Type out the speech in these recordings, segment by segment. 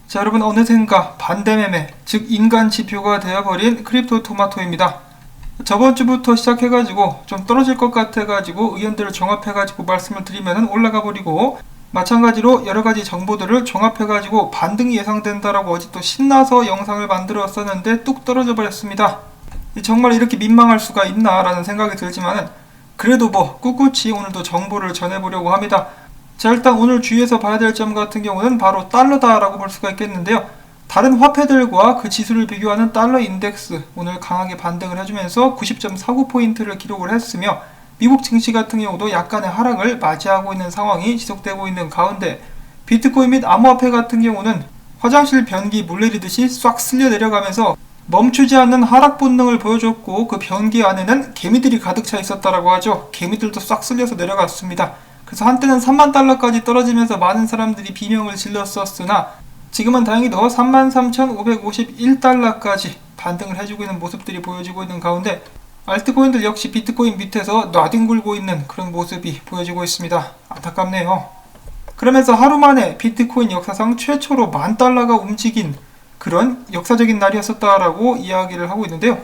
자, 여러분, 어느샌가 반대매매, 즉 인간 지표가 되어버린 크립토 토마토입니다. 저번 주부터 시작해가지고 좀 떨어질 것 같아가지고 의견들을 종합해가지고 말씀을 드리면 올라가 버리고, 마찬가지로 여러가지 정보들을 종합해가지고 반등이 예상된다라고 어제 또 신나서 영상을 만들었었는데 뚝 떨어져 버렸습니다. 정말 이렇게 민망할 수가 있나 라는 생각이 들지만은 그래도 뭐 꿋꿋이 오늘도 정보를 전해보려고 합니다. 자, 일단 오늘 주의해서 봐야 될 점 같은 경우는 바로 달러다라고 볼 수가 있겠는데요. 다른 화폐들과 그 지수를 비교하는 달러 인덱스 오늘 강하게 반등을 해주면서 90.49포인트를 기록을 했으며, 미국 증시 같은 경우도 약간의 하락을 맞이하고 있는 상황이 지속되고 있는 가운데, 비트코인 및 암호화폐 같은 경우는 화장실 변기 물내리듯이 싹 쓸려 내려가면서 멈추지 않는 하락 본능을 보여줬고, 그 변기 안에는 개미들이 가득 차 있었다라고 하죠. 개미들도 싹 쓸려서 내려갔습니다. 그래서 한때는 3만 달러까지 떨어지면서 많은 사람들이 비명을 질렀었으나 지금은 다행히도 33,551달러까지 반등을 해주고 있는 모습들이 보여지고 있는 가운데, 알트코인들 역시 비트코인 밑에서 놔뒹굴고 있는 그런 모습이 보여지고 있습니다. 안타깝네요. 그러면서 하루 만에 비트코인 역사상 최초로 10,000달러가 움직인 그런 역사적인 날이었었다라고 이야기를 하고 있는데요.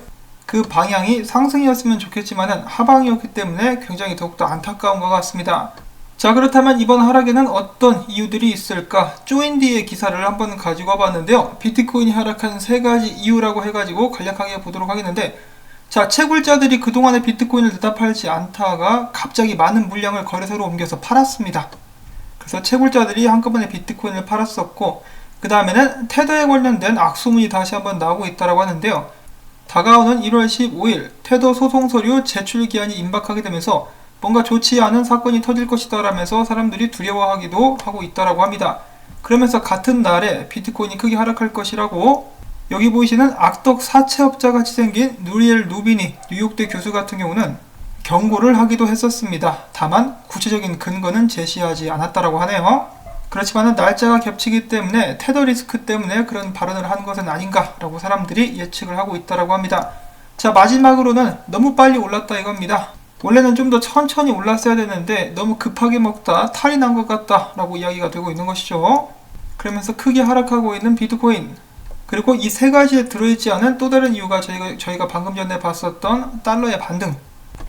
그 방향이 상승이었으면 좋겠지만은 하방이었기 때문에 굉장히 더욱더 안타까운 것 같습니다. 자, 그렇다면 이번 하락에는 어떤 이유들이 있을까? 조인디의 기사를 한번 가지고 와봤는데요. 비트코인이 하락한 3가지 이유라고 해가지고 간략하게 보도록 하겠는데, 자, 채굴자들이 그동안에 비트코인을 대답하지 않다가 갑자기 많은 물량을 거래소로 옮겨서 팔았습니다. 그래서 채굴자들이 한꺼번에 비트코인을 팔았었고, 그 다음에는 테더에 관련된 악소문이 다시 한번 나오고 있다고 하는데요. 다가오는 1월 15일 테더 소송 서류 제출 기한이 임박하게 되면서 뭔가 좋지 않은 사건이 터질 것이다 라면서 사람들이 두려워하기도 하고 있다고 합니다. 그러면서 같은 날에 비트코인이 크게 하락할 것이라고, 여기 보이시는 악덕 사채업자 같이 생긴 누리엘 루비니 뉴욕대 교수 같은 경우는 경고를 하기도 했었습니다. 다만 구체적인 근거는 제시하지 않았다고 하네요. 그렇지만 날짜가 겹치기 때문에 테더 리스크 때문에 그런 발언을 한 것은 아닌가라고 사람들이 예측을 하고 있다고 합니다. 자, 마지막으로는 너무 빨리 올랐다 이겁니다. 원래는 좀 더 천천히 올랐어야 되는데 너무 급하게 먹다 탈이 난 것 같다 라고 이야기가 되고 있는 것이죠. 그러면서 크게 하락하고 있는 비트코인, 그리고 이 3가지에 들어있지 않은 또 다른 이유가 저희가 방금 전에 봤었던 달러의 반등,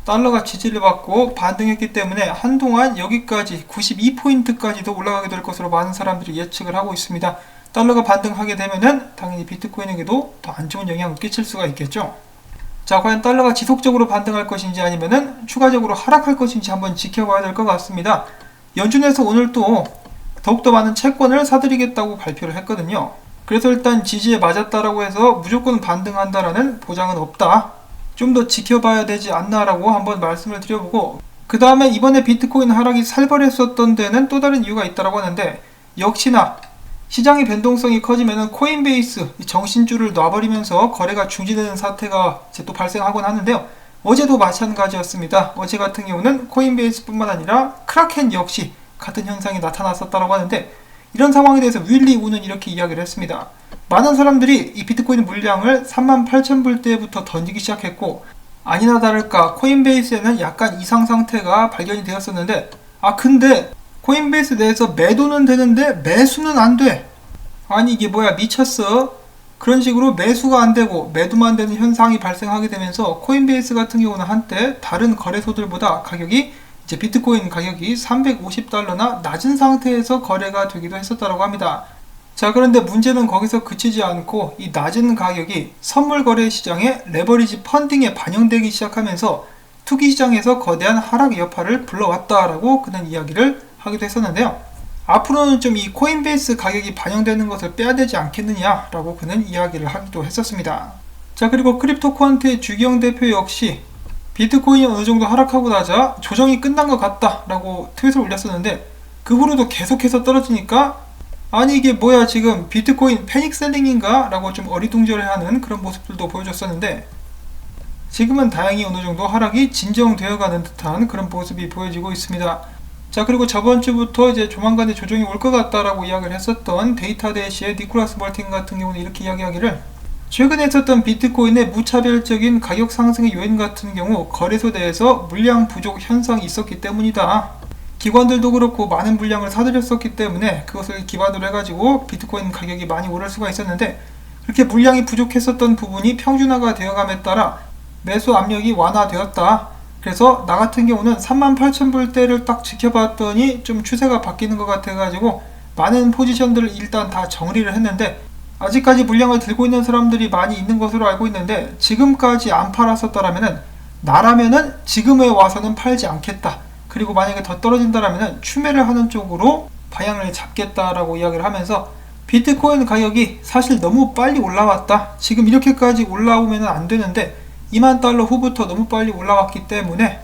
달러가 지지를 받고 반등했기 때문에 한동안 여기까지 92포인트까지도 올라가게 될 것으로 많은 사람들이 예측을 하고 있습니다. 달러가 반등하게 되면은 당연히 비트코인에게도 더 안 좋은 영향을 끼칠 수가 있겠죠. 자, 과연 달러가 지속적으로 반등할 것인지 아니면은 추가적으로 하락할 것인지 한번 지켜봐야 될 것 같습니다. 연준에서 오늘 또 더욱더 많은 채권을 사들이겠다고 발표를 했거든요. 그래서 일단 지지에 맞았다라고 해서 무조건 반등한다라는 보장은 없다, 좀 더 지켜봐야 되지 않나라고 한번 말씀을 드려보고, 그 다음에 이번에 비트코인 하락이 살벌했었던 데는 또 다른 이유가 있다고 하는데, 역시나 시장의 변동성이 커지면은 코인베이스 정신줄을 놔버리면서 거래가 중지되는 사태가 이제 또 발생하곤 하는데요. 어제도 마찬가지였습니다. 어제 같은 경우는 코인베이스 뿐만 아니라 크라켄 역시 같은 현상이 나타났었다고 하는데, 이런 상황에 대해서 윌리 우는 이렇게 이야기를 했습니다. 많은 사람들이 이 비트코인 물량을 38,000불대부터 던지기 시작했고, 아니나 다를까 코인베이스에는 약간 이상 상태가 발견이 되었었는데, 근데 코인베이스 내에서 매도는 되는데 매수는 안 돼. 아니 이게 뭐야, 미쳤어? 그런 식으로 매수가 안 되고 매도만 되는 현상이 발생하게 되면서 코인베이스 같은 경우는 한때 다른 거래소들보다 가격이, 이제 비트코인 가격이 350달러나 낮은 상태에서 거래가 되기도 했었다고 합니다. 자, 그런데 문제는 거기서 그치지 않고 이 낮은 가격이 선물 거래 시장의 레버리지 펀딩에 반영되기 시작하면서 투기 시장에서 거대한 하락 여파를 불러왔다라고 그는 이야기를 하기도 했었는데요. 앞으로는 좀 이 코인베이스 가격이 반영되는 것을 빼야 되지 않겠느냐라고 그는 이야기를 하기도 했었습니다. 자, 그리고 크립토코안트의 주기영 대표 역시 비트코인이 어느 정도 하락하고 나자 조정이 끝난 것 같다라고 트윗을 올렸었는데, 그 후로도 계속해서 떨어지니까 아니 이게 뭐야, 지금 비트코인 패닉 셀링인가? 라고 좀 어리둥절해하는 그런 모습들도 보여줬었는데, 지금은 다행히 어느 정도 하락이 진정되어가는 듯한 그런 모습이 보여지고 있습니다. 자, 그리고 저번 주부터 이제 조만간에 조정이 올 것 같다라고 이야기를 했었던 데이터대시의 니콜라스 멀틴 같은 경우는 이렇게 이야기하기를, 최근에 있었던 비트코인의 무차별적인 가격 상승의 요인 같은 경우 거래소 내에서 물량 부족 현상이 있었기 때문이다. 기관들도 그렇고 많은 물량을 사들였었기 때문에 그것을 기반으로 해가지고 비트코인 가격이 많이 오를 수가 있었는데, 그렇게 물량이 부족했었던 부분이 평준화가 되어감에 따라 매수 압력이 완화되었다. 그래서 나 같은 경우는 38,000불대를 딱 지켜봤더니 좀 추세가 바뀌는 것 같아가지고 많은 포지션들을 일단 다 정리를 했는데, 아직까지 물량을 들고 있는 사람들이 많이 있는 것으로 알고 있는데, 지금까지 안 팔았었다라면은 나라면은 지금에 와서는 팔지 않겠다. 그리고 만약에 더 떨어진다라면은 추매를 하는 쪽으로 방향을 잡겠다라고 이야기를 하면서, 비트코인 가격이 사실 너무 빨리 올라왔다. 지금 이렇게까지 올라오면 안 되는데 2만 달러 후부터 너무 빨리 올라왔기 때문에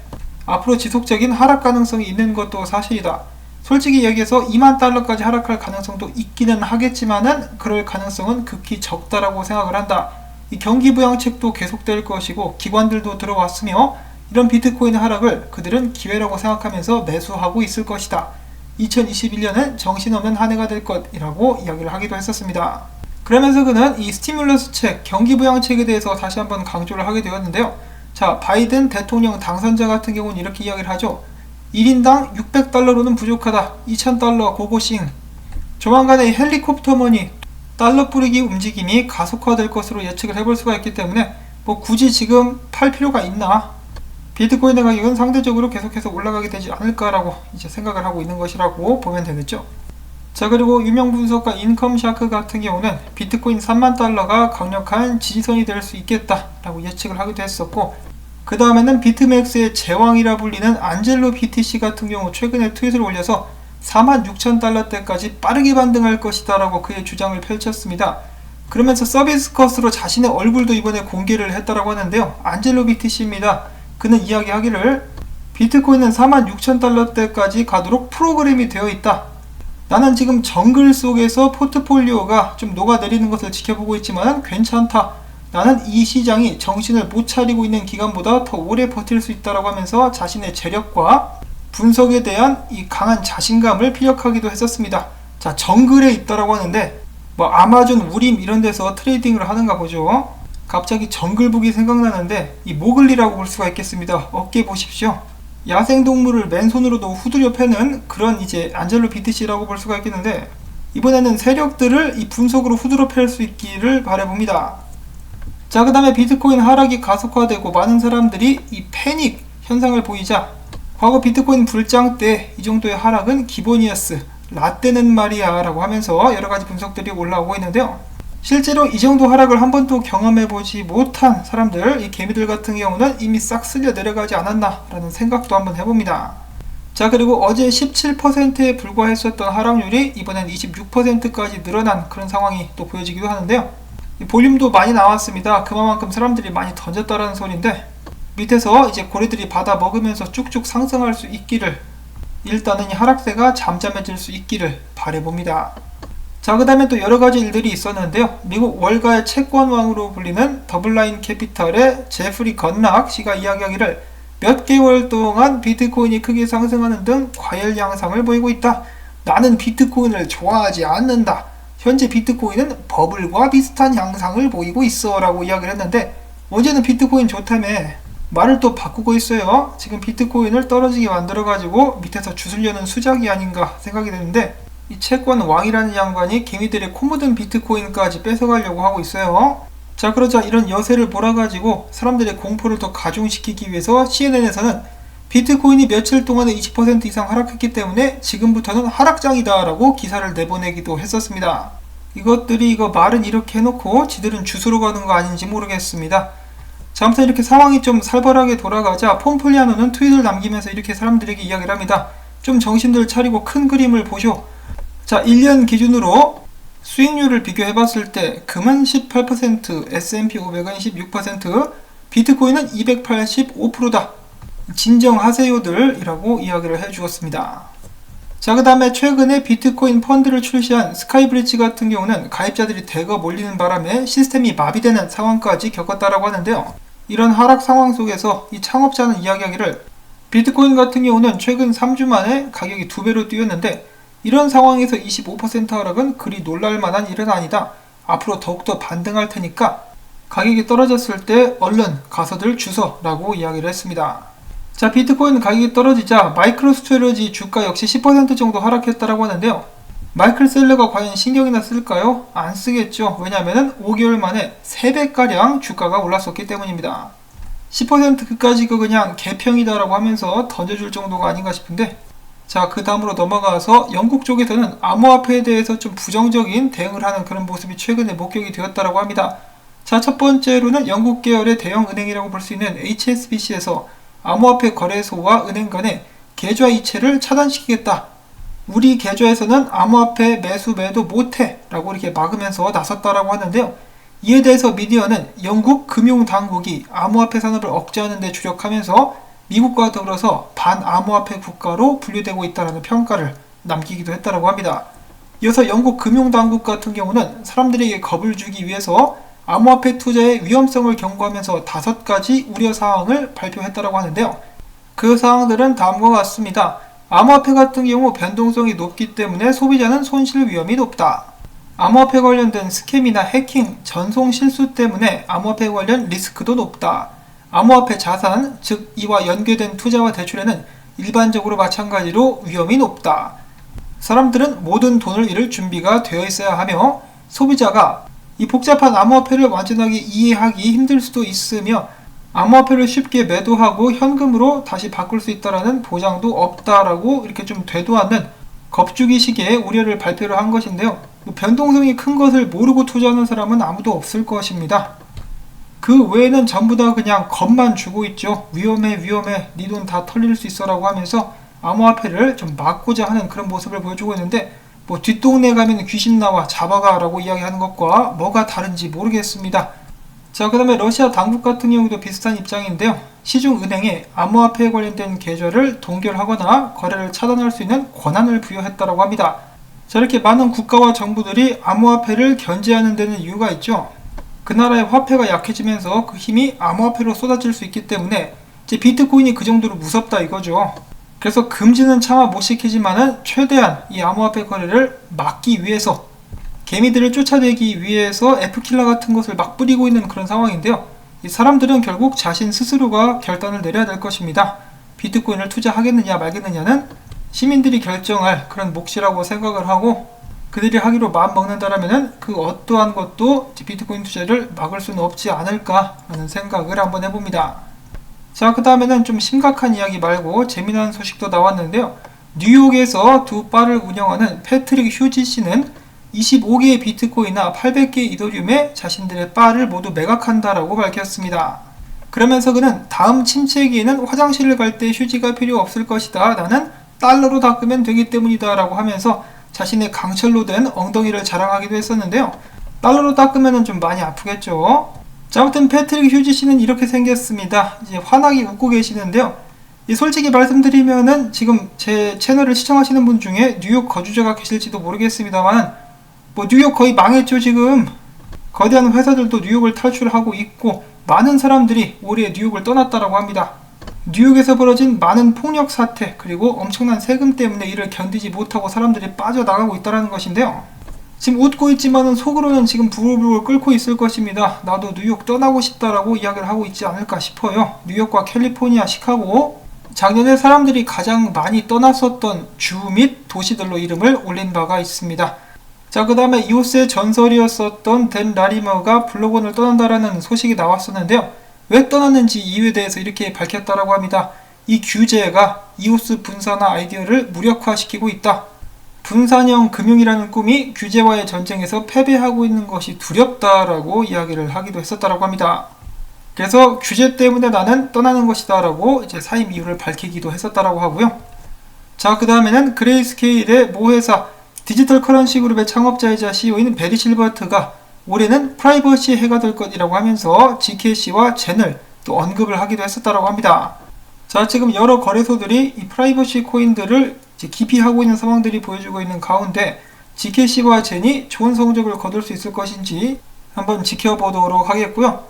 앞으로 지속적인 하락 가능성이 있는 것도 사실이다. 솔직히 얘기해서 2만 달러까지 하락할 가능성도 있기는 하겠지만은 그럴 가능성은 극히 적다라고 생각을 한다. 이 경기 부양책도 계속될 것이고 기관들도 들어왔으며 이런 비트코인 하락을 그들은 기회라고 생각하면서 매수하고 있을 것이다. 2021년은 정신없는 한 해가 될 것이라고 이야기를 하기도 했었습니다. 그러면서 그는 이 스티뮬러스 책, 경기 부양책에 대해서 다시 한번 강조를 하게 되었는데요. 자, 바이든 대통령 당선자 같은 경우는 이렇게 이야기를 하죠. 1인당 600달러로는 부족하다. 2000달러 고고싱. 조만간에 헬리콥터 머니, 달러 뿌리기 움직임이 가속화될 것으로 예측을 해볼 수가 있기 때문에 뭐 굳이 지금 팔 필요가 있나? 비트코인의 가격은 상대적으로 계속해서 올라가게 되지 않을까라고 이제 생각을 하고 있는 것이라고 보면 되겠죠. 자, 그리고 유명 분석가 인컴샤크 같은 경우는 비트코인 3만 달러가 강력한 지지선이 될 수 있겠다라고 예측을 하기도 했었고, 그 다음에는 비트맥스의 제왕이라 불리는 안젤로 BTC 같은 경우 최근에 트윗을 올려서 46,000달러대까지 빠르게 반등할 것이다 라고 그의 주장을 펼쳤습니다. 그러면서 서비스 컷으로 자신의 얼굴도 이번에 공개를 했다라고 하는데요. 안젤로 BTC입니다. 그는 이야기하기를 비트코인은 46,000달러대까지 가도록 프로그램이 되어 있다. 나는 지금 정글 속에서 포트폴리오가 좀 녹아내리는 것을 지켜보고 있지만 괜찮다. 나는 이 시장이 정신을 못 차리고 있는 기간보다 더 오래 버틸 수 있다라고 하면서 자신의 재력과 분석에 대한 이 강한 자신감을 피력하기도 했었습니다. 자, 정글에 있다라고 하는데 뭐 아마존, 우림 이런 데서 트레이딩을 하는가 보죠. 갑자기 정글북이 생각나는데 이 모글리라고 볼 수가 있겠습니다. 어깨 보십시오. 야생동물을 맨손으로도 후드려 패는 그런 이제 안젤로 BTC라고 볼 수가 있겠는데, 이번에는 세력들을 이 분석으로 후드려 팰 수 있기를 바라봅니다. 자, 그 다음에 비트코인 하락이 가속화되고 많은 사람들이 이 패닉 현상을 보이자 과거 비트코인 불장 때 이 정도의 하락은 기본이었어. 라떼는 말이야 라고 하면서 여러가지 분석들이 올라오고 있는데요. 실제로 이 정도 하락을 한 번도 경험해보지 못한 사람들, 이 개미들 같은 경우는 이미 싹 쓸려 내려가지 않았나 라는 생각도 한번 해봅니다. 자, 그리고 어제 17%에 불과했었던 하락률이 이번엔 26%까지 늘어난 그런 상황이 또 보여지기도 하는데요. 이 볼륨도 많이 나왔습니다. 그만큼 사람들이 많이 던졌다라는 소리인데, 밑에서 이제 고래들이 받아 먹으면서 쭉쭉 상승할 수 있기를, 일단은 이 하락세가 잠잠해질 수 있기를 바라봅니다. 자, 그 다음에 또 여러가지 일들이 있었는데요. 미국 월가의 채권왕으로 불리는 더블라인 캐피탈의 제프리 건락 씨가 이야기하기를 몇 개월 동안 비트코인이 크게 상승하는 등 과열 양상을 보이고 있다. 나는 비트코인을 좋아하지 않는다. 현재 비트코인은 버블과 비슷한 양상을 보이고 있어 라고 이야기를 했는데, 어제는 비트코인 좋다며 말을 또 바꾸고 있어요. 지금 비트코인을 떨어지게 만들어가지고 밑에서 주술려는 수작이 아닌가 생각이 드는데, 이 채권 왕이라는 양반이 개미들의 코 묻은 비트코인까지 뺏어가려고 하고 있어요. 자, 그러자 이런 여세를 몰아가지고 사람들의 공포를 더 가중시키기 위해서 CNN에서는 비트코인이 며칠 동안에 20% 이상 하락했기 때문에 지금부터는 하락장이다 라고 기사를 내보내기도 했었습니다. 이것들이 말은 이렇게 해놓고 지들은 주스로 가는 거 아닌지 모르겠습니다. 자, 아무튼 이렇게 상황이 좀 살벌하게 돌아가자 폼플리아노는 트윗을 남기면서 이렇게 사람들에게 이야기를 합니다. 좀 정신들 차리고 큰 그림을 보쇼. 자, 1년 기준으로 수익률을 비교해봤을 때 금은 18%, S&P 500은 16%, 비트코인은 285%다. 진정하세요들이라고 이야기를 해주었습니다. 자, 그 다음에 최근에 비트코인 펀드를 출시한 스카이브리지 같은 경우는 가입자들이 대거 몰리는 바람에 시스템이 마비되는 상황까지 겪었다라고 하는데요. 이런 하락 상황 속에서 이 창업자는 이야기하기를 비트코인 같은 경우는 최근 3주 만에 가격이 2배로 뛰었는데, 이런 상황에서 25% 하락은 그리 놀랄만한 일은 아니다. 앞으로 더욱더 반등할 테니까 가격이 떨어졌을 때 얼른 가서들 주소 라고 이야기를 했습니다. 자, 비트코인 가격이 떨어지자 마이크로스트레지 주가 역시 10% 정도 하락했다라고 하는데요. 마이클 셀러가 과연 신경이나 쓸까요? 안 쓰겠죠. 왜냐하면 5개월 만에 3배가량 주가가 올랐었기 때문입니다. 10% 그까지 그냥 개평이다라고 하면서 던져줄 정도가 아닌가 싶은데, 자, 그 다음으로 넘어가서 영국 쪽에서는 암호화폐에 대해서 좀 부정적인 대응을 하는 그런 모습이 최근에 목격이 되었다라고 합니다. 자, 첫 번째로는 영국 계열의 대형 은행이라고 볼 수 있는 HSBC에서 암호화폐 거래소와 은행 간의 계좌 이체를 차단시키겠다. 우리 계좌에서는 암호화폐 매수 매도 못해 라고 이렇게 막으면서 나섰다라고 하는데요. 이에 대해서 미디어는 영국 금융당국이 암호화폐 산업을 억제하는 데 주력하면서 미국과 더불어서 반암호화폐 국가로 분류되고 있다는 평가를 남기기도 했다고 합니다. 이어서 영국 금융당국 같은 경우는 사람들에게 겁을 주기 위해서 암호화폐 투자의 위험성을 경고하면서 5가지 우려사항을 발표했다고 하는데요. 그 사항들은 다음과 같습니다. 암호화폐 같은 경우 변동성이 높기 때문에 소비자는 손실 위험이 높다. 암호화폐 관련된 스캠이나 해킹, 전송 실수 때문에 암호화폐 관련 리스크도 높다. 암호화폐 자산, 즉 이와 연계된 투자와 대출에는 일반적으로 마찬가지로 위험이 높다. 사람들은 모든 돈을 잃을 준비가 되어 있어야 하며 소비자가 이 복잡한 암호화폐를 완전하게 이해하기 힘들 수도 있으며 암호화폐를 쉽게 매도하고 현금으로 다시 바꿀 수 있다는 보장도 없다라고 이렇게 좀 되도 않는 겁주기식의 우려를 발표를 한 것인데요. 변동성이 큰 것을 모르고 투자하는 사람은 아무도 없을 것입니다. 그 외에는 전부 다 그냥 겁만 주고 있죠. 위험해 네 돈 다 털릴 수 있어 라고 하면서 암호화폐를 좀 막고자 하는 그런 모습을 보여주고 있는데, 뭐 뒷동네 가면 귀신 나와 잡아가 라고 이야기하는 것과 뭐가 다른지 모르겠습니다. 자, 그 다음에 러시아 당국 같은 경우도 비슷한 입장인데요. 시중은행에 암호화폐에 관련된 계좌를 동결하거나 거래를 차단할 수 있는 권한을 부여했다고 합니다. 자, 이렇게 많은 국가와 정부들이 암호화폐를 견제하는 데는 이유가 있죠. 그 나라의 화폐가 약해지면서 그 힘이 암호화폐로 쏟아질 수 있기 때문에 이제 비트코인이 그 정도로 무섭다 이거죠. 그래서 금지는 차마 못 시키지만은 최대한 이 암호화폐 거래를 막기 위해서, 개미들을 쫓아내기 위해서 F킬러 같은 것을 막 뿌리고 있는 그런 상황인데요. 이 사람들은 결국 자신 스스로가 결단을 내려야 될 것입니다. 비트코인을 투자하겠느냐 말겠느냐는 시민들이 결정할 그런 몫이라고 생각을 하고, 그들이 하기로 마음먹는다라면 그 어떠한 것도 비트코인 투자를 막을 수는 없지 않을까 하는 생각을 한번 해봅니다. 자, 그 다음에는 좀 심각한 이야기 말고 재미난 소식도 나왔는데요. 뉴욕에서 두 바를 운영하는 패트릭 휴지 씨는 25개의 비트코인이나 800개의 이더리움에 자신들의 바를 모두 매각한다라고 밝혔습니다. 그러면서 그는 다음 침체기에는 화장실을 갈 때 휴지가 필요 없을 것이다. 나는 달러로 닦으면 되기 때문이다 라고 하면서 자신의 강철로 된 엉덩이를 자랑하기도 했었는데요. 달러로 닦으면 좀 많이 아프겠죠. 자, 아무튼 패트릭 휴지 씨는 이렇게 생겼습니다. 이제 환하게 웃고 계시는데요. 솔직히 말씀드리면은 지금 제 채널을 시청하시는 분 중에 뉴욕 거주자가 계실지도 모르겠습니다만, 뭐 뉴욕 거의 망했죠. 지금 거대한 회사들도 뉴욕을 탈출하고 있고 많은 사람들이 올해 뉴욕을 떠났다라고 합니다. 뉴욕에서 벌어진 많은 폭력 사태, 그리고 엄청난 세금 때문에 이를 견디지 못하고 사람들이 빠져나가고 있다는 것인데요. 지금 웃고 있지만은 속으로는 지금 부글부글 끓고 있을 것입니다. 나도 뉴욕 떠나고 싶다라고 이야기를 하고 있지 않을까 싶어요. 뉴욕과 캘리포니아, 시카고, 작년에 사람들이 가장 많이 떠났었던 주 및 도시들로 이름을 올린 바가 있습니다. 자, 그 다음에 이오스의 전설이었었던 댄 라리머가 블로건을 떠난다라는 소식이 나왔었는데요. 왜 떠났는지 이유에 대해서 이렇게 밝혔다라고 합니다. 이 규제가 이오스 분산화 아이디어를 무력화시키고 있다. 분산형 금융이라는 꿈이 규제와의 전쟁에서 패배하고 있는 것이 두렵다라고 이야기를 하기도 했었다라고 합니다. 그래서 규제 때문에 나는 떠나는 것이다 라고 이제 사임 이유를 밝히기도 했었다라고 하고요. 자, 그 다음에는 그레이스케일의 모 회사 디지털 커런시 그룹의 창업자이자 CEO인 베리 실버트가 올해는 프라이버시 해가 될 것이라고 하면서 GKC와 젠을 또 언급을 하기도 했었다라고 합니다. 자, 지금 여러 거래소들이 이 프라이버시 코인들을 이제 기피하고 있는 상황들이 보여주고 있는 가운데 GKC와 젠이 좋은 성적을 거둘 수 있을 것인지 한번 지켜보도록 하겠고요.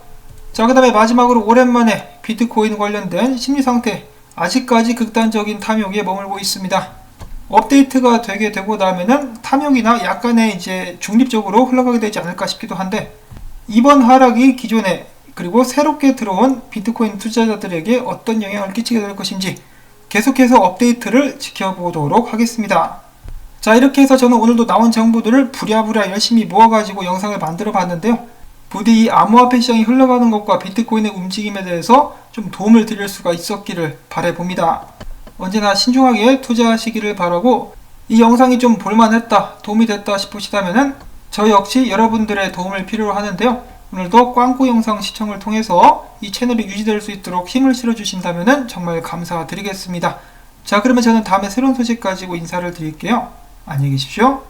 자, 그 다음에 마지막으로 오랜만에 비트코인 관련된 심리상태, 아직까지 극단적인 탐욕에 머물고 있습니다. 업데이트가 되게 되고 나면은 탐욕이나 약간의 이제 중립적으로 흘러가게 되지 않을까 싶기도 한데, 이번 하락이 기존에 그리고 새롭게 들어온 비트코인 투자자들에게 어떤 영향을 끼치게 될 것인지 계속해서 업데이트를 지켜보도록 하겠습니다. 자, 이렇게 해서 저는 오늘도 나온 정보들을 부랴부랴 열심히 모아가지고 영상을 만들어 봤는데요. 부디 이 암호화폐 시장이 흘러가는 것과 비트코인의 움직임에 대해서 좀 도움을 드릴 수가 있었기를 바라봅니다. 언제나 신중하게 투자하시기를 바라고, 이 영상이 좀 볼만했다, 도움이 됐다 싶으시다면은 저 역시 여러분들의 도움을 필요로 하는데요. 오늘도 꽝구 영상 시청을 통해서 이 채널이 유지될 수 있도록 힘을 실어주신다면 정말 감사드리겠습니다. 자, 그러면 저는 다음에 새로운 소식 가지고 인사를 드릴게요. 안녕히 계십시오.